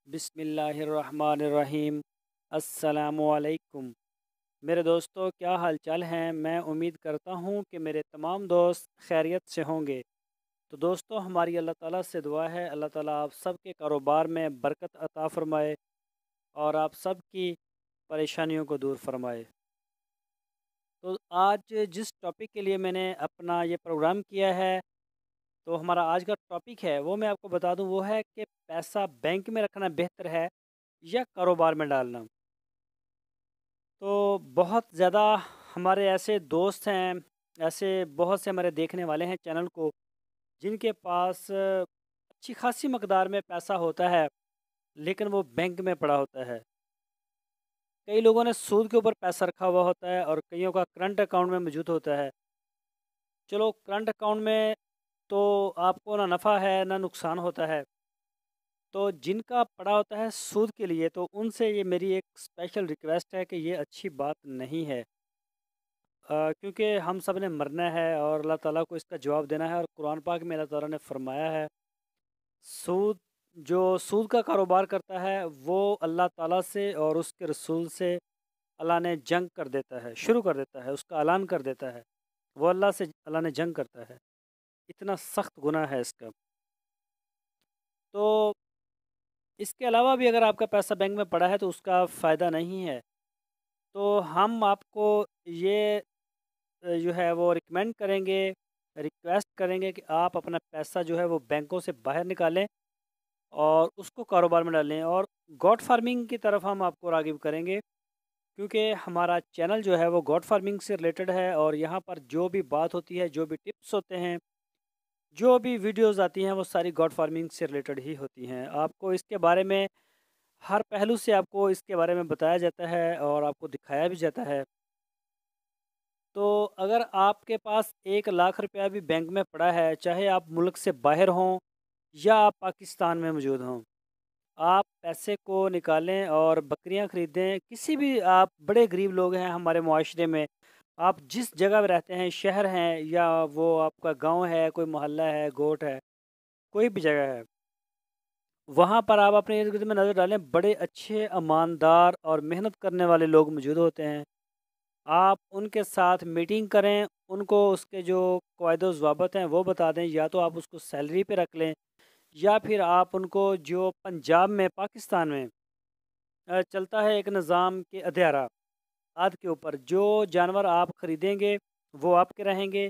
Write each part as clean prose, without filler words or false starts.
بسم اللہ الرحمن الرحیم۔ السلام علیکم میرے دوستو، کیا حال چال ہیں؟ میں امید کرتا ہوں کہ میرے تمام دوست خیریت سے ہوں گے۔ تو دوستو، ہماری اللہ تعالیٰ سے دعا ہے اللہ تعالیٰ آپ سب کے کاروبار میں برکت عطا فرمائے اور آپ سب کی پریشانیوں کو دور فرمائے۔ تو آج جس ٹاپک کے لیے میں نے اپنا یہ پروگرام کیا ہے، تو ہمارا آج کا ٹاپک ہے وہ میں آپ کو بتا دوں، وہ ہے کہ پیسہ بینک میں رکھنا بہتر ہے یا کاروبار میں ڈالنا۔ تو بہت زیادہ ہمارے ایسے دوست ہیں، ایسے بہت سے ہمارے دیکھنے والے ہیں چینل کو، جن کے پاس اچھی خاصی مقدار میں پیسہ ہوتا ہے لیکن وہ بینک میں پڑا ہوتا ہے۔ کئی لوگوں نے سود کے اوپر پیسہ رکھا ہوا ہوتا ہے اور کئیوں کا کرنٹ اکاؤنٹ میں موجود ہوتا ہے۔ چلو، کرنٹ اکاؤنٹ میں تو آپ کو نہ نفع ہے نہ نقصان ہوتا ہے، تو جن کا پڑا ہوتا ہے سود کے لیے، تو ان سے یہ میری ایک اسپیشل ریکویسٹ ہے کہ یہ اچھی بات نہیں ہے، کیونکہ ہم سب نے مرنا ہے اور اللہ تعالیٰ کو اس کا جواب دینا ہے۔ اور قرآن پاک میں اللہ تعالیٰ نے فرمایا ہے، سود جو سود کا کاروبار کرتا ہے وہ اللہ تعالیٰ سے اور اس کے رسول سے اللہ نے جنگ کر دیتا ہے، شروع کر دیتا ہے، اس کا اعلان کر دیتا ہے، وہ اللہ نے جنگ کرتا ہے۔ اتنا سخت گناہ ہے اس کا۔ تو اس کے علاوہ بھی اگر آپ کا پیسہ بینک میں پڑا ہے تو اس کا فائدہ نہیں ہے۔ تو ہم آپ کو یہ جو ہے وہ ریکمینڈ کریں گے، ریکویسٹ کریں گے کہ آپ اپنا پیسہ جو ہے وہ بینکوں سے باہر نکالیں اور اس کو کاروبار میں ڈالیں، اور گوٹ فارمنگ کی طرف ہم آپ کو راغب کریں گے، کیونکہ ہمارا چینل جو ہے وہ گوٹ فارمنگ سے ریلیٹڈ ہے، اور یہاں پر جو بھی بات ہوتی ہے، جو بھی ٹپس ہوتے ہیں، جو بھی ویڈیوز آتی ہیں، وہ ساری گوٹ فارمنگ سے ریلیٹڈ ہی ہوتی ہیں۔ آپ کو اس کے بارے میں ہر پہلو سے آپ کو اس کے بارے میں بتایا جاتا ہے اور آپ کو دکھایا بھی جاتا ہے۔ تو اگر آپ کے پاس 1 لاکھ روپیہ بھی بینک میں پڑا ہے، چاہے آپ ملک سے باہر ہوں یا آپ پاکستان میں موجود ہوں، آپ پیسے کو نکالیں اور بکریاں خریدیں۔ کسی بھی آپ بڑے غریب لوگ ہیں ہمارے معاشرے میں، آپ جس جگہ میں رہتے ہیں، شہر ہیں یا وہ آپ کا گاؤں ہے، کوئی محلہ ہے، گوٹ ہے، کوئی بھی جگہ ہے، وہاں پر آپ اپنے ارد گرد میں نظر ڈالیں، بڑے اچھے ایماندار اور محنت کرنے والے لوگ موجود ہوتے ہیں۔ آپ ان کے ساتھ میٹنگ کریں، ان کو اس کے جو قواعد و ضوابط ہیں وہ بتا دیں، یا تو آپ اس کو سیلری پہ رکھ لیں، یا پھر آپ ان کو جو پنجاب میں، پاکستان میں چلتا ہے ایک نظام کے ادھیارہ آدھ کے اوپر، جو جانور آپ خریدیں گے وہ آپ کے رہیں گے،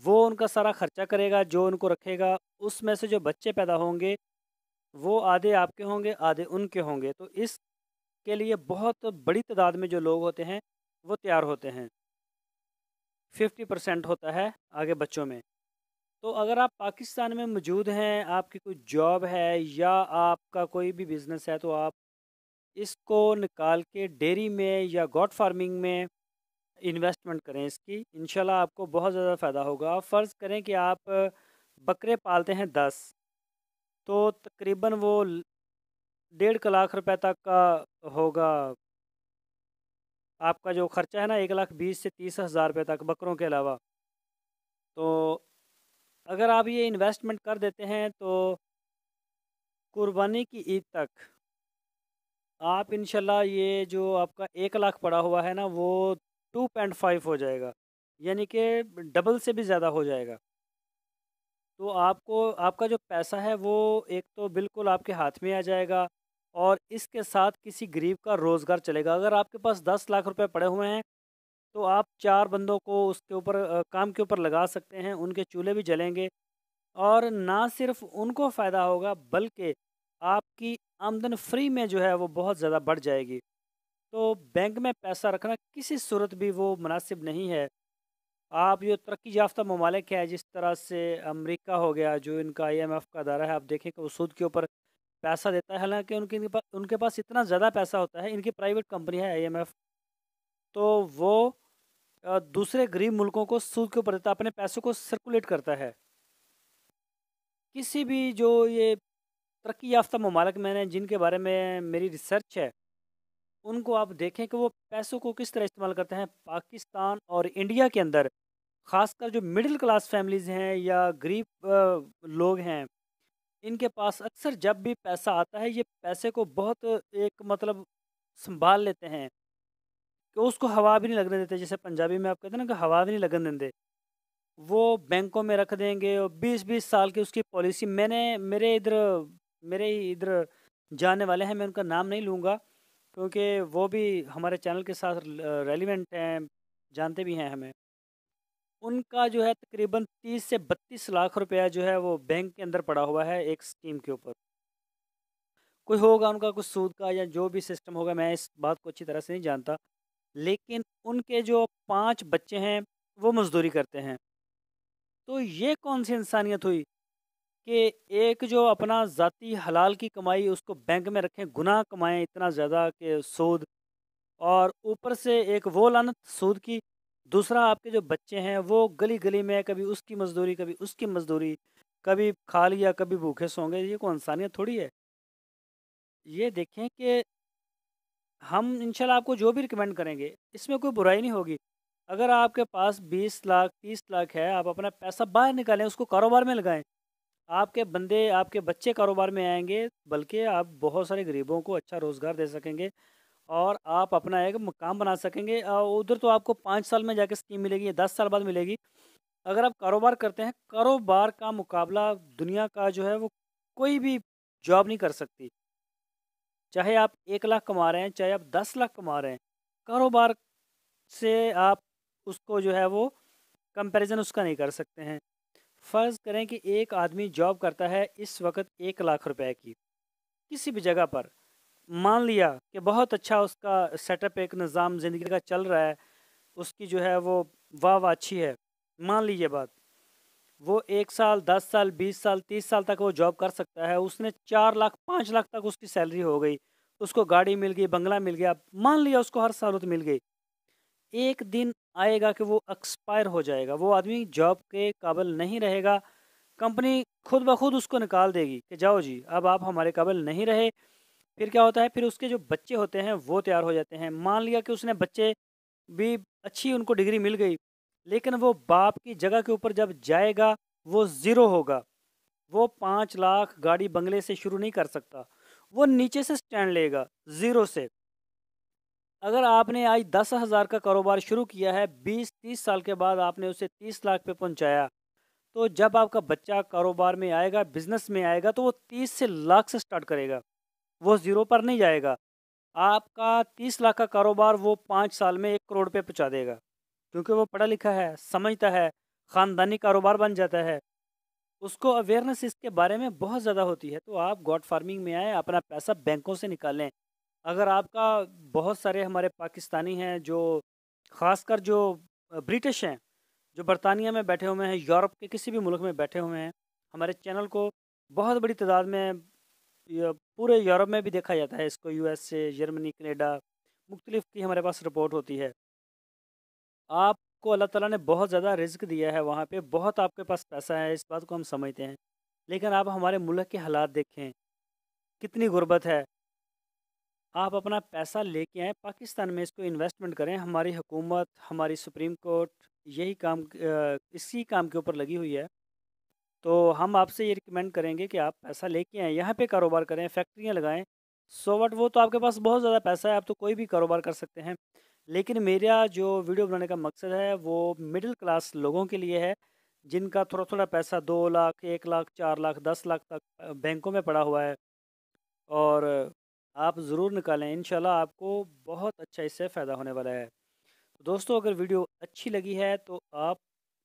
وہ ان کا سارا خرچہ کرے گا، جو ان کو رکھے گا، اس میں سے جو بچے پیدا ہوں گے وہ آدھے آپ کے ہوں گے، آدھے ان کے ہوں گے۔ تو اس کے لیے بہت بڑی تعداد میں جو لوگ ہوتے ہیں وہ تیار ہوتے ہیں، 50% ہوتا ہے آگے بچوں میں۔ تو اگر آپ پاکستان میں موجود ہیں، آپ کی کوئی جاب ہے یا آپ کا کوئی بھی بزنس ہے، تو آپ اس کو نکال کے ڈیری میں یا گوٹ فارمنگ میں انویسٹمنٹ کریں اس کی، انشاءاللہ آپ کو بہت زیادہ فائدہ ہوگا۔ فرض کریں کہ آپ بکرے پالتے ہیں 10، تو تقریباً وہ 1.5 لاکھ روپے تک کا ہوگا آپ کا جو خرچہ ہے نا، 1,20,000 سے 30,000 روپے تک بکروں کے علاوہ۔ تو اگر آپ یہ انویسٹمنٹ کر دیتے ہیں تو قربانی کی عید تک آپ انشاءاللہ یہ جو آپ کا 1 لاکھ پڑا ہوا ہے نا، وہ 2.5 ہو جائے گا، یعنی کہ ڈبل سے بھی زیادہ ہو جائے گا۔ تو آپ کو آپ کا جو پیسہ ہے وہ ایک تو بالکل آپ کے ہاتھ میں آ جائے گا، اور اس کے ساتھ کسی غریب کا روزگار چلے گا۔ اگر آپ کے پاس 10 لاکھ روپے پڑے ہوئے ہیں تو آپ 4 بندوں کو اس کے اوپر کام کے اوپر لگا سکتے ہیں، ان کے چولہے بھی جلیں گے، اور نہ صرف ان کو فائدہ ہوگا بلکہ آپ کی آمدن فری میں جو ہے وہ بہت زیادہ بڑھ جائے گی۔ تو بینک میں پیسہ رکھنا کسی صورت بھی وہ مناسب نہیں ہے۔ آپ یہ ترقی یافتہ ممالک ہے، جس طرح سے امریکہ ہو گیا، جو ان کا IMF کا ادارہ ہے، آپ دیکھیں کہ وہ سود کے اوپر پیسہ دیتا ہے، حالانکہ ان کے پاس اتنا زیادہ پیسہ ہوتا ہے، ان کی پرائیویٹ کمپنی ہے IMF، تو وہ دوسرے غریب ملکوں کو سود کے اوپر دیتا ہے، اپنے پیسوں کو سرکولیٹ کرتا ہے۔ کسی بھی جو یہ ترقی یافتہ ممالک میں نے جن کے بارے میں میری ریسرچ ہے، ان کو آپ دیکھیں کہ وہ پیسوں کو کس طرح استعمال کرتے ہیں۔ پاکستان اور انڈیا کے اندر خاص کر جو مڈل کلاس فیملیز ہیں یا غریب لوگ ہیں، ان کے پاس اکثر جب بھی پیسہ آتا ہے یہ پیسے کو بہت ایک مطلب سنبھال لیتے ہیں کہ اس کو ہوا بھی نہیں لگنے دیتے، جیسے پنجابی میں آپ کہتے ہیں نا کہ ہوا بھی نہیں لگن دیں، وہ بینکوں میں رکھ دیں گے اور 20-20 سال کی اس کی پالیسی. میں نے میرے ہی ادھر جاننے والے ہیں، میں ان کا نام نہیں لوں گا کیونکہ وہ بھی ہمارے چینل کے ساتھ ریلیونٹ ہیں، جانتے بھی ہیں ہمیں. ان کا جو ہے تقریباً 30 سے 32 لاکھ روپیہ جو ہے وہ بینک کے اندر پڑا ہوا ہے ایک اسکیم کے اوپر. کوئی ہوگا ان کا کچھ سود کا یا جو بھی سسٹم ہوگا، میں اس بات کو اچھی طرح سے نہیں جانتا، لیکن ان کے جو 5 بچے ہیں وہ مزدوری کرتے ہیں. تو یہ کون سی انسانیت ہوئی کہ ایک جو اپنا ذاتی حلال کی کمائی اس کو بینک میں رکھیں، گناہ کمائیں اتنا زیادہ کہ سود، اور اوپر سے ایک وہ لعنت سود کی. دوسرا آپ کے جو بچے ہیں وہ گلی گلی میں کبھی اس کی مزدوری کبھی اس کی مزدوری، کبھی کھا لیا کبھی بھوکے سو گئے. یہ کوئی انسانیت تھوڑی ہے. یہ دیکھیں کہ ہم انشاءاللہ آپ کو جو بھی ریکمینڈ کریں گے اس میں کوئی برائی نہیں ہوگی. اگر آپ کے پاس 20 لاکھ 30 لاکھ ہے، آپ اپنا پیسہ باہر نکالیں، اس کو کاروبار میں لگائیں. آپ کے بندے آپ کے بچے کاروبار میں آئیں گے، بلکہ آپ بہت سارے غریبوں کو اچھا روزگار دے سکیں گے اور آپ اپنا ایک مقام بنا سکیں گے. ادھر تو آپ کو 5 سال میں جا کے اسکیم ملے گی یا 10 سال بعد ملے گی. اگر آپ کاروبار کرتے ہیں، کاروبار کا مقابلہ دنیا کا جو ہے وہ کوئی بھی جاب نہیں کر سکتی. چاہے آپ 1 لاکھ کما رہے ہیں، چاہے آپ 10 لاکھ کما رہے ہیں، کاروبار سے آپ اس کو جو ہے وہ کمپیریزن اس کا نہیں کر سکتے ہیں. فرض کریں کہ ایک آدمی جاب کرتا ہے اس وقت 1 لاکھ روپے کی کسی بھی جگہ پر. مان لیا کہ بہت اچھا اس کا سیٹ اپ، ایک نظام زندگی کا چل رہا ہے، اس کی جو ہے وہ واہ اچھی ہے. مان لیجیے بات، وہ 1 سال 10 سال 20 سال 30 سال تک وہ جاب کر سکتا ہے. اس نے 4 لاکھ 5 لاکھ تک اس کی سیلری ہو گئی، اس کو گاڑی مل گئی، بنگلہ مل گیا، مان لیا اس کو ہر سہولت مل گئی. ایک دن آئے گا کہ وہ ایکسپائر ہو جائے گا، وہ آدمی جاب کے قابل نہیں رہے گا. کمپنی خود بخود اس کو نکال دے گی کہ جاؤ جی اب آپ ہمارے قابل نہیں رہے. پھر کیا ہوتا ہے، پھر اس کے جو بچے ہوتے ہیں وہ تیار ہو جاتے ہیں. مان لیا کہ اس نے بچے بھی اچھی ان کو ڈگری مل گئی، لیکن وہ باپ کی جگہ کے اوپر جب جائے گا وہ زیرو ہوگا. وہ 5 لاکھ گاڑی بنگلے سے شروع نہیں کر سکتا، وہ نیچے سے سٹینڈ لے گا زیرو سے. اگر آپ نے آج 10,000 کا کاروبار شروع کیا ہے، 20-30 سال کے بعد آپ نے اسے 30 لاکھ پہ پہنچایا، تو جب آپ کا بچہ کاروبار میں آئے گا، بزنس میں آئے گا، تو وہ 30 لاکھ سے سٹارٹ کرے گا، وہ زیرو پر نہیں جائے گا. آپ کا 30 لاکھ کا کاروبار وہ 5 سال میں 1 کروڑ پہ پہنچا دے گا، کیونکہ وہ پڑھا لکھا ہے، سمجھتا ہے، خاندانی کاروبار بن جاتا ہے، اس کو اویئرنیس اس کے بارے میں بہت زیادہ ہوتی ہے. تو آپ گوٹ فارمنگ میں آئیں، اپنا پیسہ بینکوں سے نکالیں. اگر آپ کا بہت سارے ہمارے پاکستانی ہیں جو خاص کر جو برٹش ہیں، جو برطانیہ میں بیٹھے ہوئے ہیں، یورپ کے کسی بھی ملک میں بیٹھے ہوئے ہیں، ہمارے چینل کو بہت بڑی تعداد میں پورے یورپ میں بھی دیکھا جاتا ہے. اس کو US سے، جرمنی، کینیڈا، مختلف کی ہمارے پاس رپورٹ ہوتی ہے. آپ کو اللہ تعالیٰ نے بہت زیادہ رزق دیا ہے، وہاں پہ بہت آپ کے پاس پیسہ ہے، اس بات کو ہم سمجھتے ہیں، لیکن آپ ہمارے ملک کے حالات دیکھیں، کتنی غربت ہے. آپ اپنا پیسہ لے کے آئیں پاکستان میں، اس کو انویسٹمنٹ کریں. ہماری حکومت، ہماری سپریم کورٹ یہی کام اسی کام کے اوپر لگی ہوئی ہے. تو ہم آپ سے یہ ریکمینڈ کریں گے کہ آپ پیسہ لے کے آئیں، یہاں پہ کاروبار کریں، فیکٹریاں لگائیں. سو وٹ، وہ تو آپ کے پاس بہت زیادہ پیسہ ہے، آپ تو کوئی بھی کاروبار کر سکتے ہیں. لیکن میرا جو ویڈیو بنانے کا مقصد ہے وہ مڈل کلاس لوگوں کے لیے ہے، جن کا تھوڑا تھوڑا پیسہ 2 لاکھ 1 لاکھ 4 لاکھ 10 لاکھ تک بینکوں میں پڑا ہوا ہے. اور آپ ضرور نکالیں، انشاءاللہ آپ کو بہت اچھا اس سے فائدہ ہونے والا ہے. دوستو اگر ویڈیو اچھی لگی ہے تو آپ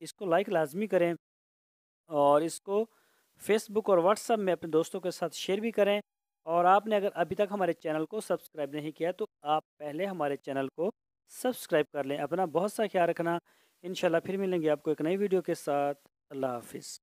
اس کو لائک لازمی کریں، اور اس کو فیس بک اور واٹس ایپ میں اپنے دوستوں کے ساتھ شیئر بھی کریں. اور آپ نے اگر ابھی تک ہمارے چینل کو سبسکرائب نہیں کیا تو آپ پہلے ہمارے چینل کو سبسکرائب کر لیں. اپنا بہت سا خیال رکھنا. انشاءاللہ پھر ملیں گے آپ کو ایک نئی ویڈیو کے ساتھ. اللہ حافظ.